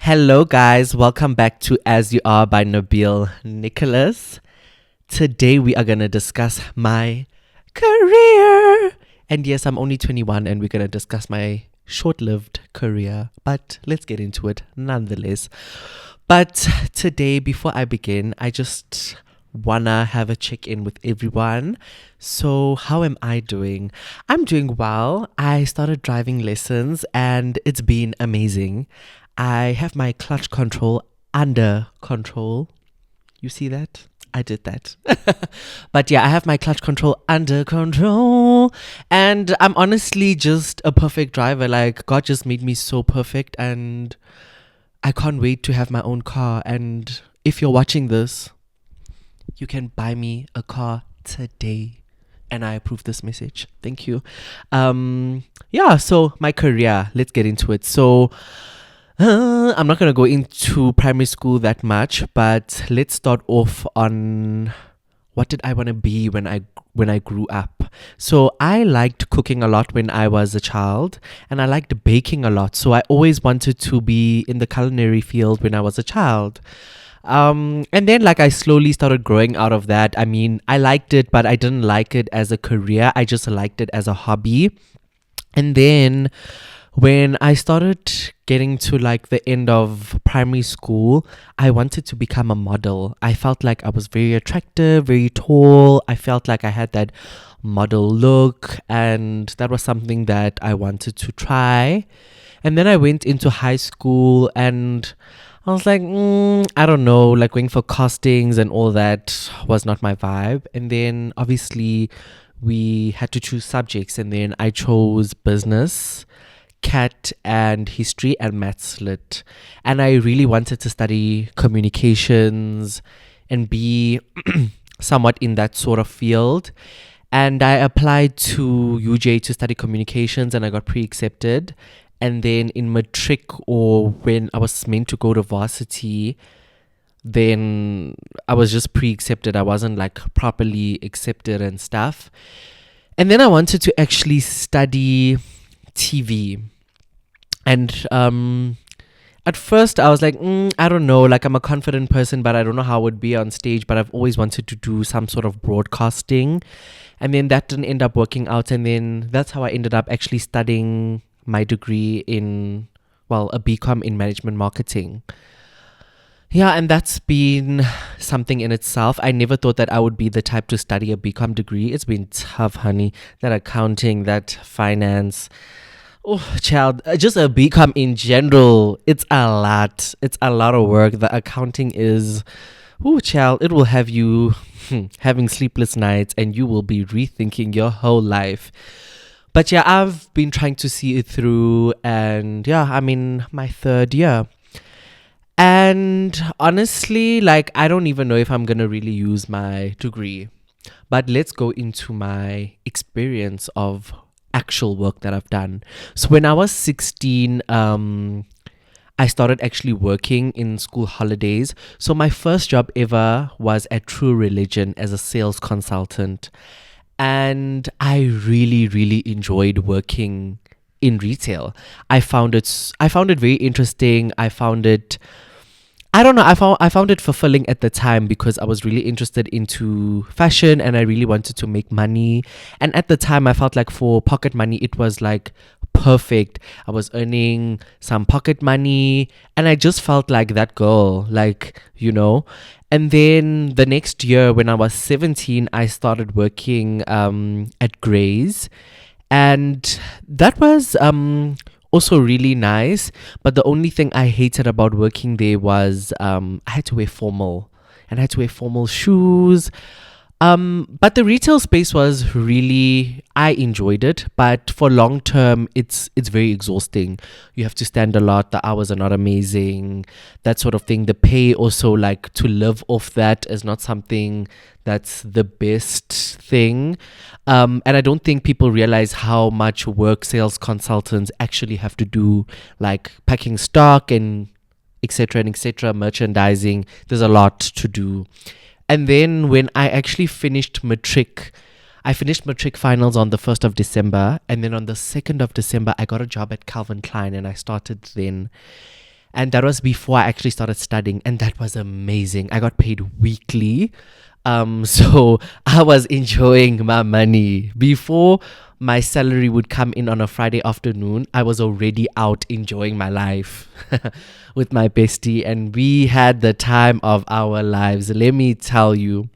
Hello, guys. Welcome back to As You Are by Nabeel Nicholas. Today, we are going to discuss my career. And yes, I'm only 21 and we're going to discuss my short lived career. But let's get into it nonetheless. But today, before I begin, I just wanna have a check in with everyone. So, how am I doing? I'm doing well. I started driving lessons and it's been amazing. I have my clutch control under control. You see that? I did that. But yeah, I have my clutch control under control. And I'm honestly just a perfect driver. Like, God just made me so perfect. And I can't wait to have my own car. And if you're watching this, you can buy me a car today. And I approve this message. Thank you. So my career, let's get into it. So I'm not going to go into primary school that much, but let's start off on what did I want to be when I grew up. So I liked cooking a lot when I was a child, and I liked baking a lot. So I always wanted to be in the culinary field when I was a child. And then I slowly started growing out of that. I mean, I liked it, but I didn't like it as a career. I just liked it as a hobby. And then when I started getting to the end of primary school, I wanted to become a model. I felt like I was very attractive, very tall. I felt like I had that model look, and that was something that I wanted to try. And then I went into high school and I was like, I don't know, going for castings and all that was not my vibe. And then obviously we had to choose subjects, and then I chose business, cat, and history and maths lit. And I really wanted to study communications and be somewhat in that sort of field. And I applied to UJ to study communications and I got pre-accepted. And then in matric, or when I was meant to go to varsity, then I was just pre-accepted. I wasn't properly accepted and stuff. And then I wanted to actually study TV. And at first I was like, I don't know, I'm a confident person, but I don't know how I would be on stage. But I've always wanted to do some sort of broadcasting. And then that didn't end up working out. And then that's how I ended up actually studying my degree in, a BCom in management marketing. Yeah, and that's been something in itself. I never thought that I would be the type to study a BCom degree. It's been tough, honey. That accounting, that finance. Oh, child, just a BCom in general. It's a lot. It's a lot of work. The accounting is, child, it will have you having sleepless nights and you will be rethinking your whole life. But yeah, I've been trying to see it through, and yeah, I'm in my third year. And honestly, I don't even know if I'm going to really use my degree. But let's go into my experience of actual work that I've done. So when I was 16, I started actually working in school holidays. So my first job ever was at True Religion as a sales consultant. And I really, really enjoyed working in retail. I found it very interesting. I found it fulfilling at the time because I was really interested into fashion and I really wanted to make money. And at the time, I felt like for pocket money, it was perfect. I was earning some pocket money and I just felt like that girl, And then the next year, when I was 17, I started working at Grey's. And that was also really nice, but the only thing I hated about working there was I had to wear formal, and I had to wear formal shoes. But the retail space was really, I enjoyed it, but for long term, it's very exhausting. You have to stand a lot. The hours are not amazing, that sort of thing. The pay also, to live off that is not something that's the best thing. And I don't think people realize how much work sales consultants actually have to do, packing stock and etc., merchandising. There's a lot to do. And then when I actually finished matric, I finished matric finals on the 1st of December. And then on the 2nd of December, I got a job at Calvin Klein and I started then. And that was before I actually started studying, and that was amazing. I got paid weekly. So I was enjoying my money. Before my salary would come in on a Friday afternoon, I was already out enjoying my life with my bestie, and we had the time of our lives. Let me tell you,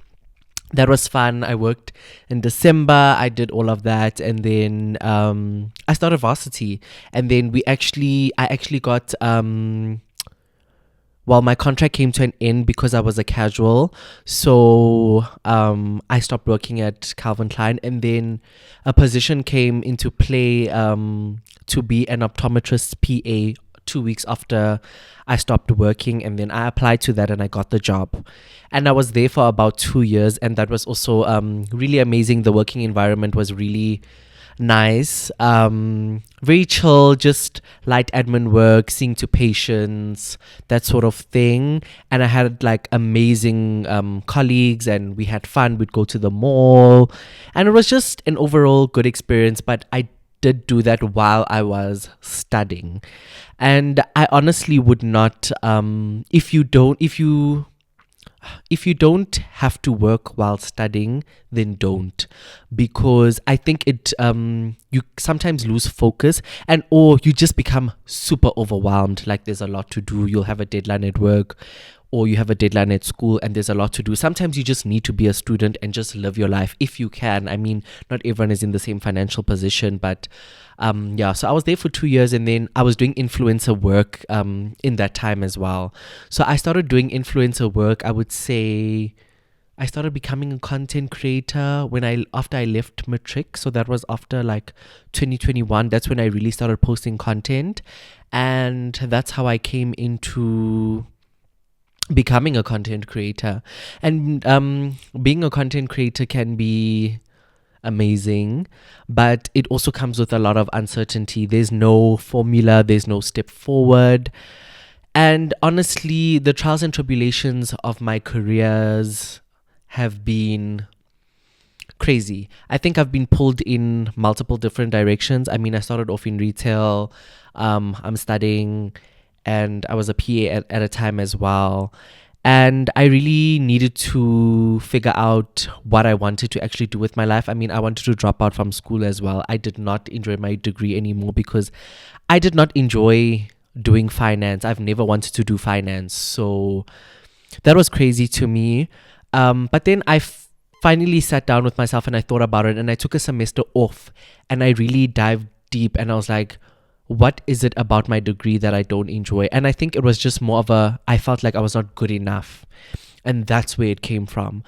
that was fun. I worked in December. I did all of that, and then I started varsity, and then I actually got well, my contract came to an end because I was a casual. So I stopped working at Calvin Klein, and then a position came into play to be an optometrist PA 2 weeks after I stopped working. And then I applied to that and I got the job. And I was there for about 2 years. And that was also really amazing. The working environment was really nice, very chill, just light admin work, seeing to patients, that sort of thing. And I had like amazing colleagues, and we had fun. We'd go to the mall, and it was just an overall good experience. But I did do that while I was studying, and I honestly would not, if you don't have to work while studying, then don't, because I think it you sometimes lose focus, and or you just become super overwhelmed. Like there's a lot to do. You'll have a deadline at work, or you have a deadline at school, and there's a lot to do. Sometimes you just need to be a student and just live your life if you can. I mean, not everyone is in the same financial position, but yeah, so I was there for 2 years, and then I was doing influencer work in that time as well. So I started doing influencer work. I would say I started becoming a content creator after I left matric. So that was after like 2021. That's when I really started posting content, and that's how I came into becoming a content creator. And being a content creator can be amazing, but it also comes with a lot of uncertainty. There's no formula, there's no step forward. And honestly, the trials and tribulations of my careers have been crazy. I think I've been pulled in multiple different directions. I mean, I started off in retail, I'm studying, and I was a PA at a time as well. And I really needed to figure out what I wanted to actually do with my life. I mean, I wanted to drop out from school as well. I did not enjoy my degree anymore because I did not enjoy doing finance. I've never wanted to do finance. So that was crazy to me. But then I finally sat down with myself and I thought about it, and I took a semester off and I really dived deep, and I was like, what is it about my degree that I don't enjoy? And I think it was just more of I felt like I was not good enough. And that's where it came from.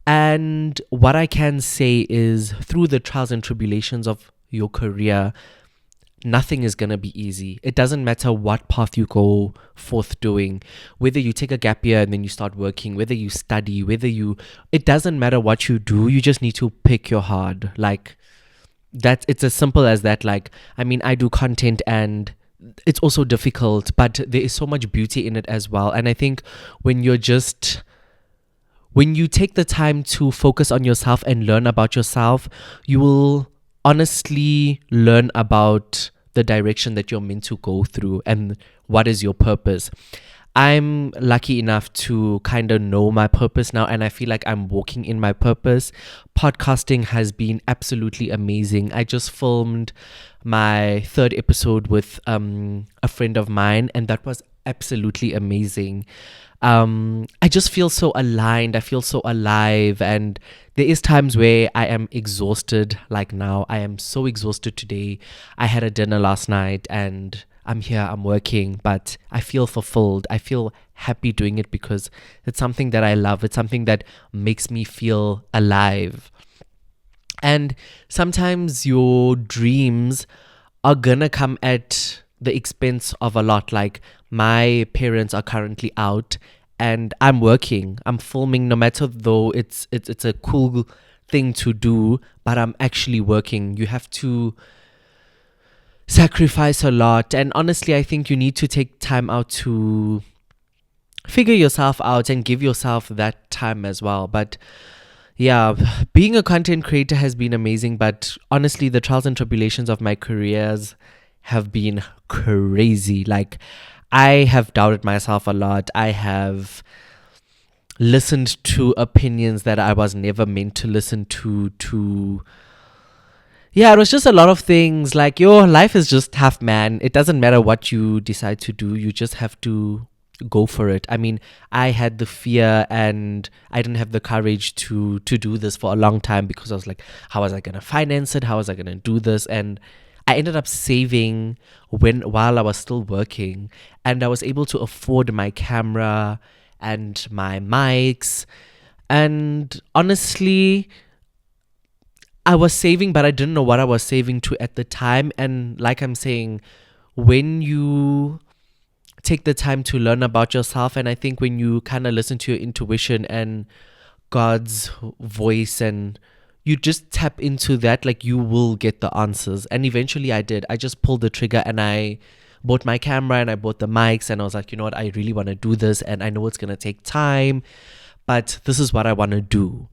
And what I can say is, through the trials and tribulations of your career, nothing is going to be easy. It doesn't matter what path you go forth doing, whether you take a gap year and then you start working, whether you study, it doesn't matter what you do. You just need to pick your heart. Like, it's as simple as that. Like, I mean, I do content and it's also difficult, but there is so much beauty in it as well. And I think when you take the time to focus on yourself and learn about yourself, you will honestly learn about the direction that you're meant to go through and what is your purpose. I'm lucky enough to kind of know my purpose now, and I feel like I'm walking in my purpose. Podcasting has been absolutely amazing. I just filmed my 3rd episode with a friend of mine, and that was absolutely amazing. I just feel so aligned. I feel so alive, and there is times where I am exhausted. Like now, I am so exhausted today. I had a dinner last night, and I'm here, I'm working, but I feel fulfilled. I feel happy doing it because it's something that I love. It's something that makes me feel alive. And sometimes your dreams are gonna come at the expense of a lot. Like, my parents are currently out and I'm working. I'm filming, no matter though it's a cool thing to do, but I'm actually working. You have to sacrifice a lot, and honestly I think you need to take time out to figure yourself out and give yourself that time as well. But yeah, being a content creator has been amazing, but honestly the trials and tribulations of my careers have been crazy. Like, I have doubted myself a lot. I have listened to opinions that I was never meant to listen to yeah, it was just a lot of things. Like, your life is just tough, man. It doesn't matter what you decide to do. You just have to go for it. I mean, I had the fear and I didn't have the courage to do this for a long time because I was like, how was I gonna finance it? How was I gonna do this? And I ended up saving while I was still working, and I was able to afford my camera and my mics. And honestly, I was saving, but I didn't know what I was saving to at the time. And like I'm saying, when you take the time to learn about yourself, and I think when you kind of listen to your intuition and God's voice, and you just tap into that, like, you will get the answers. And eventually I did. I just pulled the trigger and I bought my camera and I bought the mics, and I was like, you know what, I really want to do this, and I know it's going to take time, but this is what I want to do.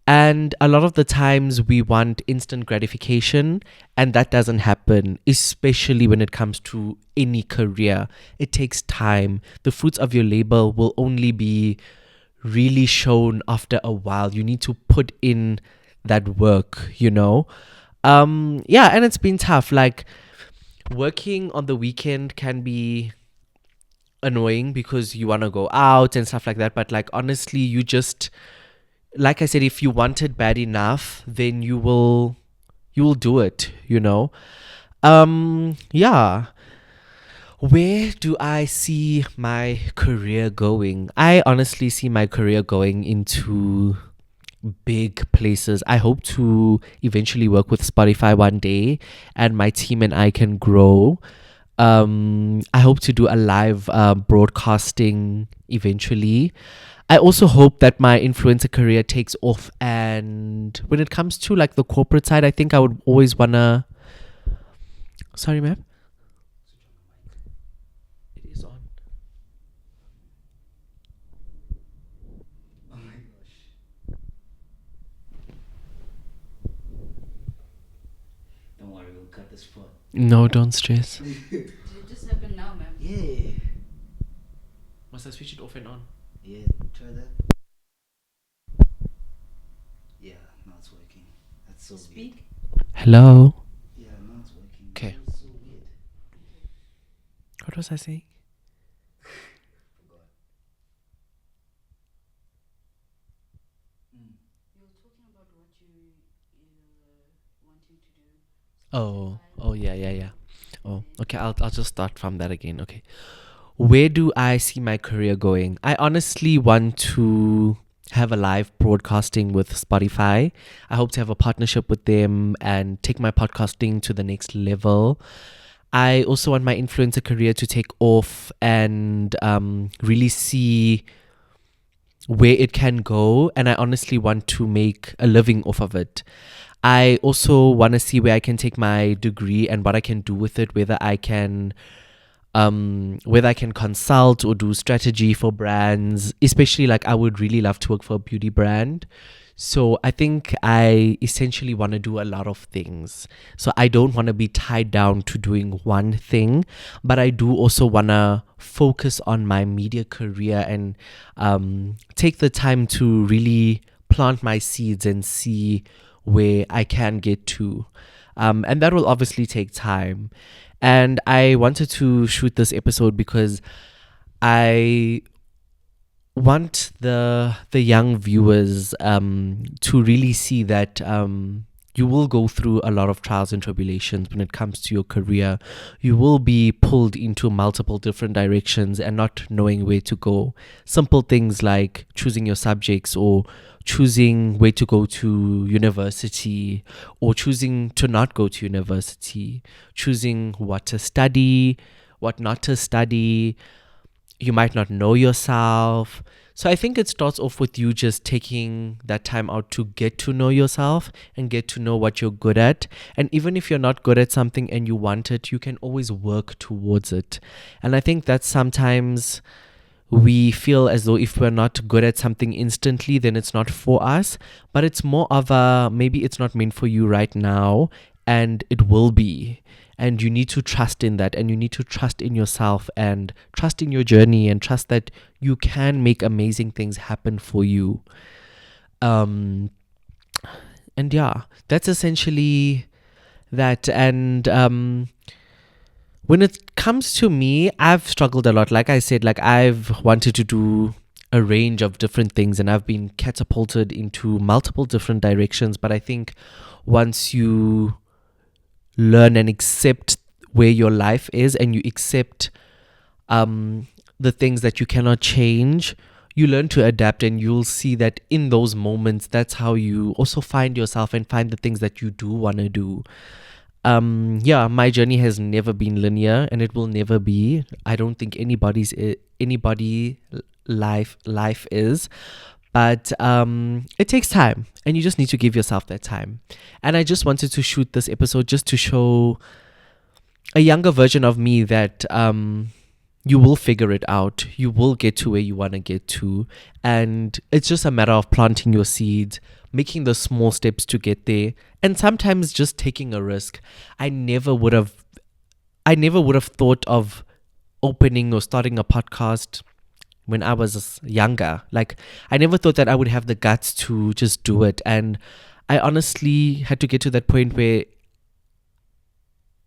And a lot of the times we want instant gratification, and that doesn't happen, especially when it comes to any career. It takes time. The fruits of your labor will only be really shown after a while. You need to put in that work, you know? Yeah, and it's been tough. Like, working on the weekend can be annoying because you want to go out and stuff like that. But, like, honestly, you just, like I said, if you want it bad enough, then you will do it, you know. Yeah. Where do I see my career going? I honestly see my career going into big places. I hope to eventually work with Spotify one day, and my team and I can grow. I hope to do a live broadcasting eventually. I also hope that my influencer career takes off, and when it comes to, like, the corporate side, I think I would always wanna. Sorry, ma'am. It is on. Oh my gosh. Don't worry, we'll cut this part. No, don't stress. Did it just happen now, ma'am? Yeah. Must I switch it off and on? Yeah, try that. Yeah, now it's working. That's so weird. Speak. Hello. Yeah, now it's working. Okay. It's so weird. What was I saying? Forgot. You were talking about what you wanting to do. Oh, yeah. Oh, okay. I'll just start from that again. Okay. Where do I see my career going? I honestly want to have a live broadcasting with Spotify. I hope to have a partnership with them and take my podcasting to the next level. I also want my influencer career to take off and really see where it can go. And I honestly want to make a living off of it. I also want to see where I can take my degree and what I can do with it, whether I can consult or do strategy for brands. Especially, like, I would really love to work for a beauty brand. So I think I essentially want to do a lot of things. So I don't want to be tied down to doing one thing, but I do also want to focus on my media career and take the time to really plant my seeds and see where I can get to. And that will obviously take time. And I wanted to shoot this episode because I want the young viewers to really see that you will go through a lot of trials and tribulations when it comes to your career. You will be pulled into multiple different directions and not knowing where to go. Simple things like choosing your subjects, or choosing where to go to university, or choosing to not go to university, choosing what to study, what not to study. You might not know yourself. So I think it starts off with you just taking that time out to get to know yourself and get to know what you're good at. And even if you're not good at something and you want it, you can always work towards it. And I think that sometimes we feel as though if we're not good at something instantly, then it's not for us. But it's more of a, maybe it's not meant for you right now, and it will be. And you need to trust in that, and you need to trust in yourself and trust in your journey and trust that you can make amazing things happen for you. And yeah, that's essentially that. And when it comes to me, I've struggled a lot. Like I said, like I've wanted to do a range of different things and I've been catapulted into multiple different directions. But I think once you learn and accept where your life is and you accept the things that you cannot change, you learn to adapt, and you'll see that in those moments, that's how you also find yourself and find the things that you do want to do. Yeah, my journey has never been linear and it will never be. I don't think anybody life is, but it takes time and you just need to give yourself that time. And I just wanted to shoot this episode just to show a younger version of me that you will figure it out. You will get to where you want to get to. And it's just a matter of planting your seeds, making the small steps to get there, and sometimes just taking a risk. I never would have thought of opening or starting a podcast when I was younger. Like, I never thought that I would have the guts to just do it. And I honestly had to get to that point where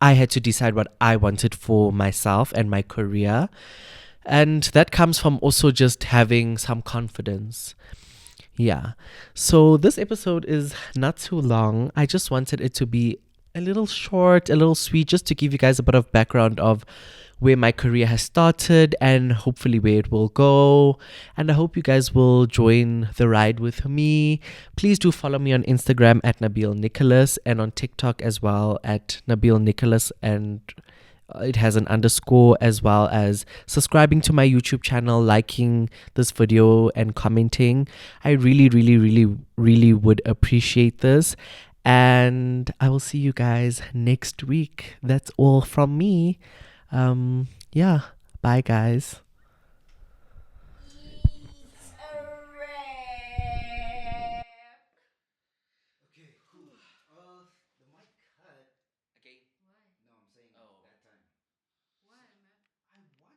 I had to decide what I wanted for myself and my career. And that comes from also just having some confidence. Yeah. So this episode is not too long. I just wanted it to be a little short, a little sweet, just to give you guys a bit of background of where my career has started and hopefully where it will go. And I hope you guys will join the ride with me. Please do follow me on Instagram at Nabeel Nicholas and on TikTok as well at Nabeel Nicholas, and it has an underscore, as well as subscribing to my YouTube channel, liking this video and commenting. I really, really, really, really would appreciate this. And I will see you guys next week. That's all from me. Yeah, bye guys.